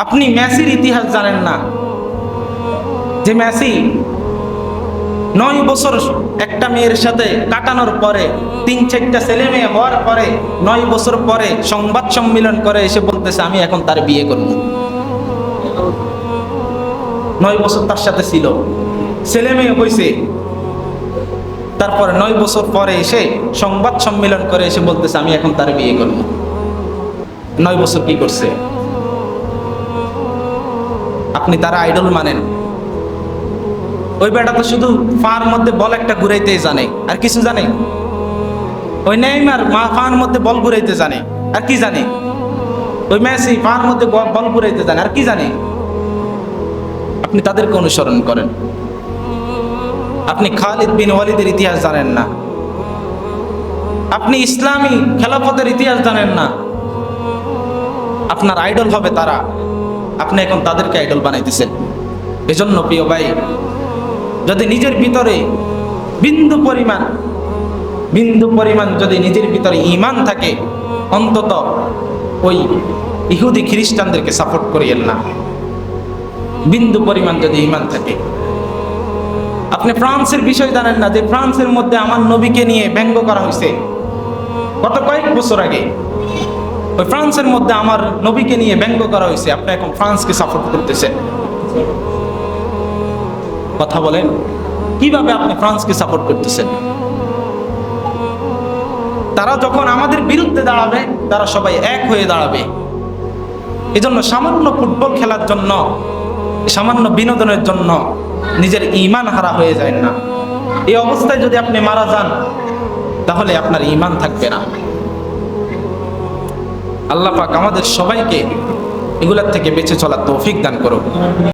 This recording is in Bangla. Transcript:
আপনি মেসির ইতিহাস জানেন না, যে মেসি 9 বছর একটা মেয়ের সাথে কাটানোর পরে, 3-4টা ছেলে মেয়ে হওয়ার পরে 9 বছর পরে সংবাদ সম্মেলন করে এসে বলতেছে আমি এখন তার বিয়ে করব। 9 বছর তার সাথে ছিল, ছেলে মেয়ে হয়েছে, তারপরে 9 বছর পরে এসে সংবাদ সম্মেলন করে এসে বলতেছে আমি এখন তার বিয়ে করব। 9 বছর কি করছে? আপনি তার আইডল মানেন? ওই বেটা তো শুধু ফার মধ্যে বল একটা ঘুরাইতে জানে, আর কিছু জানে? ওই নেইমার ফার মধ্যে বল ঘুরাইতে জানে, আর কি জানে? ওই মেসি ফার মধ্যে বল ঘুরাইতে জানে, আর কি জানে? আপনি তাদেরকে অনুসরণ করেন। আপনি খালিদ বিন ওয়ালিদের ইতিহাস জানেন না, আপনি ইসলামী খেলাফতের ইতিহাস জানেন না। আপনার আইডল হবে তারা, আপনি এখন তাদেরকে আইডল বানাইতেছেন। এজন্য প্রিয় ভাই, যদি নিজের ভিতরে বিন্দু পরিমাণ যদি নিজের ভিতরে ঈমান থাকে, অন্তত ওই ইহুদি খ্রিস্টানদেরকে সাপোর্ট করিয়েন না। বিন্দু পরিমাণ যদি ঈমান থাকে। আপনি ফ্রান্সের বিষয় জানেন না, যে ফ্রান্সের মধ্যে আমার নবীকে নিয়ে ব্যঙ্গ করা হয়েছে গত কয়েক বছর আগে। ওই ফ্রান্সের মধ্যে আমার নবীকে নিয়ে ব্যঙ্গ করা হয়েছে, আপনি এখন ফ্রান্সকে সাপোর্ট করতেছেন। কথা বলেন, কিভাবে আপনি ফ্রান্সকে সাপোর্ট করতেছেন? তারা যখন আমাদের বিরুদ্ধে দাঁড়াবে, তারা সবাই এক হয়ে দাঁড়াবে। এজন্য সামান্য ফুটবল খেলার জন্য, সামান্য বিনোদনের জন্য নিজের ঈমান হারা হয়ে যায় না। এই অবস্থায় যদি আপনি মারা যান, তাহলে আপনার ঈমান থাকবে না। আল্লাহ পাক আমাদের সবাইকে এগুলোর থেকে বেঁচে চলার তৌফিক দান করুন।